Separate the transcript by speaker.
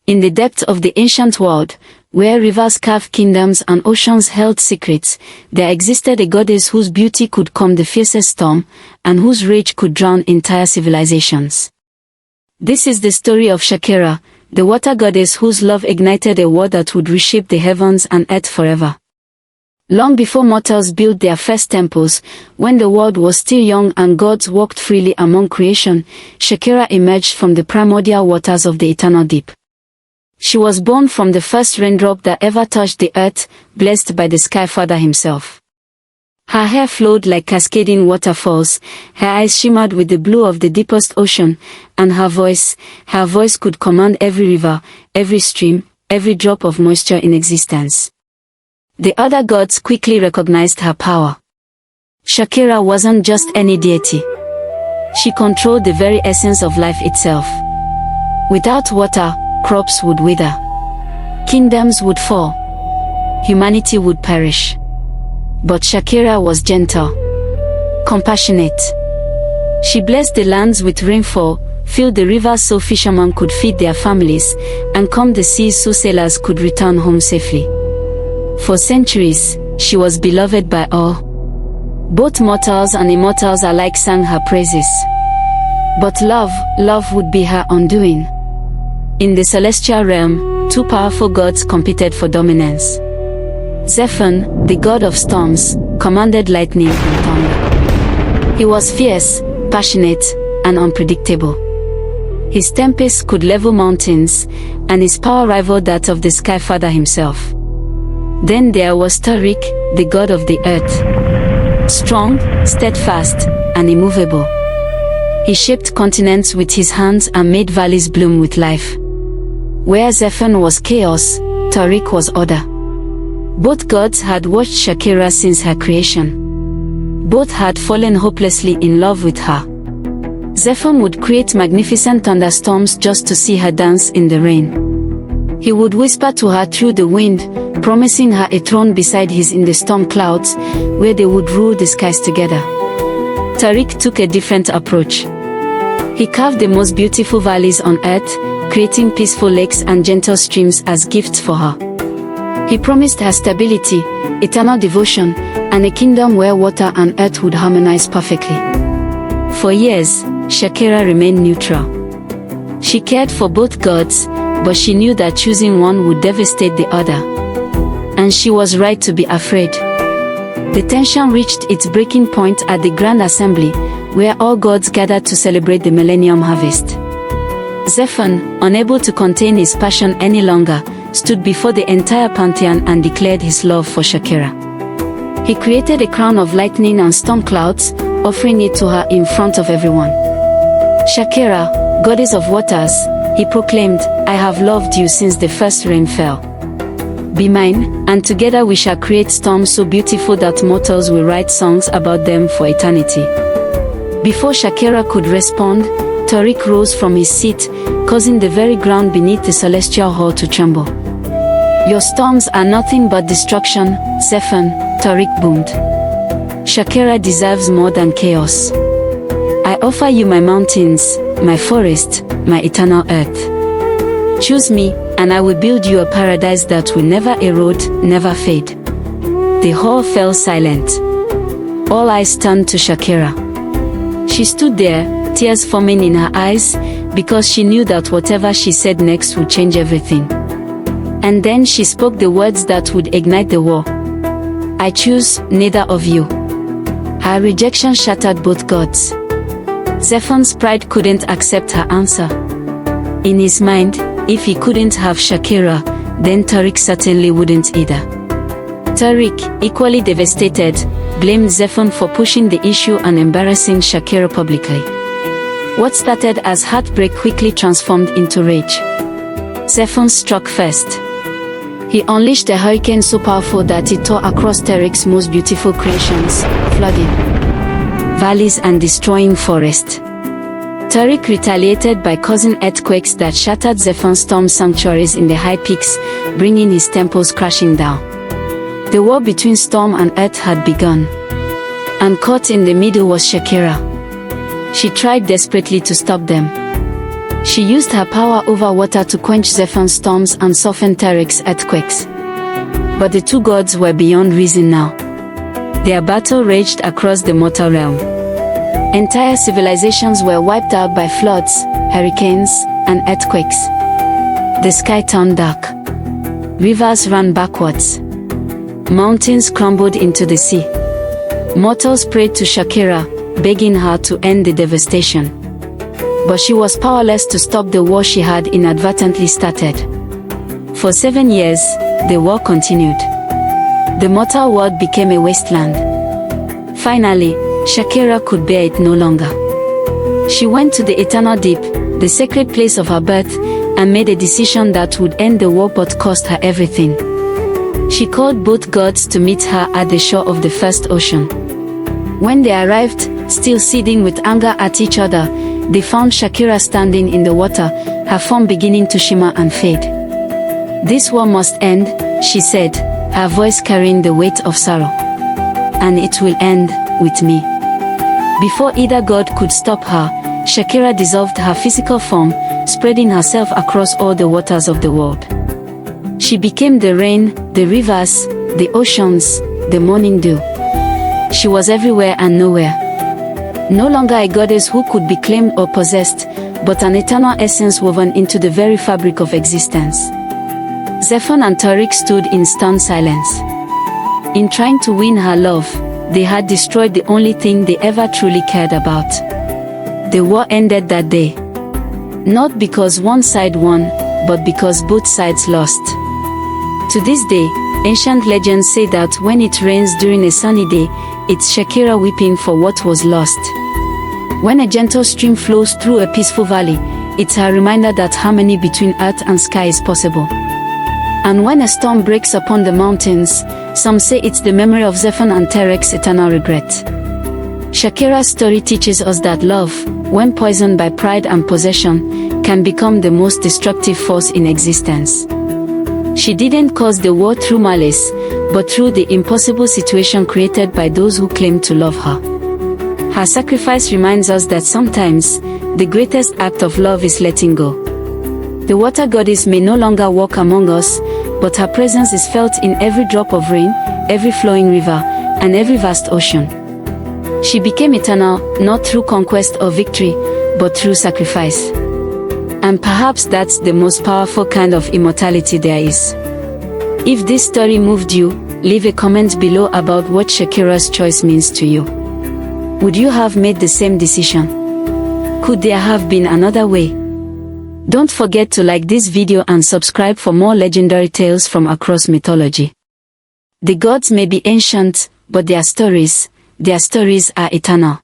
Speaker 1: In the depth of the ancient world, where rivers carved kingdoms and oceans held secrets, there existed a goddess whose beauty could calm the fiercest storm, and whose rage could drown entire civilizations. This is the story of Shakira, the water goddess whose love ignited a war that would reshape the heavens and earth forever. Long before mortals built their first temples, when the world was still young and gods walked freely among creation, Shakira emerged from the primordial waters of the eternal deep. She was born from the first raindrop that ever touched the earth, blessed by the Sky Father himself. Her hair flowed like cascading waterfalls, her eyes shimmered with the blue of the deepest ocean, and her voice could command every river, every stream, every drop of moisture in existence. The other gods quickly recognized her power. Shakira wasn't just any deity. She controlled the very essence of life itself. Without water, crops would wither. Kingdoms would fall. Humanity would perish. But Shakira was gentle, compassionate. She blessed the lands with rainfall, filled the rivers so fishermen could feed their families, and calmed the seas so sailors could return home safely. For centuries, she was beloved by all. Both mortals and immortals alike sang her praises. But love would be her undoing. In the celestial realm, two powerful gods competed for dominance. Zephon, the god of storms, commanded lightning and thunder. He was fierce, passionate, and unpredictable. His tempests could level mountains, and his power rivaled that of the Sky Father himself. Then there was Tarik, the god of the earth. Strong, steadfast, and immovable. He shaped continents with his hands and made valleys bloom with life. Where Zephon was chaos, Tarik was order. Both gods had watched Shakira since her creation. Both had fallen hopelessly in love with her. Zephon would create magnificent thunderstorms just to see her dance in the rain. He would whisper to her through the wind, promising her a throne beside his in the storm clouds, where they would rule the skies together. Tarik took a different approach. He carved the most beautiful valleys on earth, creating peaceful lakes and gentle streams as gifts for her. He promised her stability, eternal devotion, and a kingdom where water and earth would harmonize perfectly. For years, Shakira remained neutral. She cared for both gods, but she knew that choosing one would devastate the other. And she was right to be afraid. The tension reached its breaking point at the Grand Assembly, where all gods gathered to celebrate the Millennium Harvest. Zephon, unable to contain his passion any longer, stood before the entire pantheon and declared his love for Shakira. He created a crown of lightning and storm clouds, offering it to her in front of everyone. Shakira, goddess of waters, he proclaimed, I have loved you since the first rain fell. Be mine, and together we shall create storms so beautiful that mortals will write songs about them for eternity. Before Shakira could respond, Tarik rose from his seat, causing the very ground beneath the celestial hall to tremble. Your storms are nothing but destruction, Zephon, Tarik boomed. Shakira deserves more than chaos. I offer you my mountains, my forest, my eternal earth. Choose me, and I will build you a paradise that will never erode, never fade. The hall fell silent. All eyes turned to Shakira. She stood there, tears forming in her eyes, because she knew that whatever she said next would change everything. And then she spoke the words that would ignite the war. I choose neither of you. Her rejection shattered both gods. Zephon's pride couldn't accept her answer. In his mind, if he couldn't have Shakira, then Tarik certainly wouldn't either. Tarik, equally devastated, blamed Zephon for pushing the issue and embarrassing Shakira publicly. What started as heartbreak quickly transformed into rage. Zephon struck first. He unleashed a hurricane so powerful that it tore across Tarik's most beautiful creations, flooding valleys and destroying forests. Tarik retaliated by causing earthquakes that shattered Zephon's storm sanctuaries in the high peaks, bringing his temples crashing down. The war between storm and earth had begun. And caught in the middle was Shakira. She tried desperately to stop them. She used her power over water to quench Zephon's storms and soften Terek's earthquakes. But the two gods were beyond reason now. Their battle raged across the mortal realm. Entire civilizations were wiped out by floods, hurricanes, and earthquakes. The sky turned dark. Rivers ran backwards. Mountains crumbled into the sea. Mortals prayed to Shakira, begging her to end the devastation. But she was powerless to stop the war she had inadvertently started. For 7 years, the war continued. The mortal world became a wasteland. Finally, Shakira could bear it no longer. She went to the eternal deep, the sacred place of her birth, and made a decision that would end the war but cost her everything. She called both gods to meet her at the shore of the first ocean. When they arrived, still seething with anger at each other, they found Shakira standing in the water, her form beginning to shimmer and fade. "This war must end," she said, her voice carrying the weight of sorrow. "And it will end with me." Before either god could stop her, Shakira dissolved her physical form, spreading herself across all the waters of the world. She became the rain, the rivers, the oceans, the morning dew. She was everywhere and nowhere. No longer a goddess who could be claimed or possessed, but an eternal essence woven into the very fabric of existence. Zephon and Tarek stood in stunned silence. In trying to win her love, they had destroyed the only thing they ever truly cared about. The war ended that day. Not because one side won, but because both sides lost. To this day, ancient legends say that when it rains during a sunny day, it's Shakira weeping for what was lost. When a gentle stream flows through a peaceful valley, it's her reminder that harmony between earth and sky is possible. And when a storm breaks upon the mountains, some say it's the memory of Zephon and Terek's eternal regret. Shakira's story teaches us that love, when poisoned by pride and possession, can become the most destructive force in existence. She didn't cause the war through malice, but through the impossible situation created by those who claimed to love her. Her sacrifice reminds us that sometimes, the greatest act of love is letting go. The water goddess may no longer walk among us, but her presence is felt in every drop of rain, every flowing river, and every vast ocean. She became eternal, not through conquest or victory, but through sacrifice. And perhaps that's the most powerful kind of immortality there is. If this story moved you, leave a comment below about what Shakira's choice means to you. Would you have made the same decision? Could there have been another way? Don't forget to like this video and subscribe for more legendary tales from across mythology. The gods may be ancient, but their stories are eternal.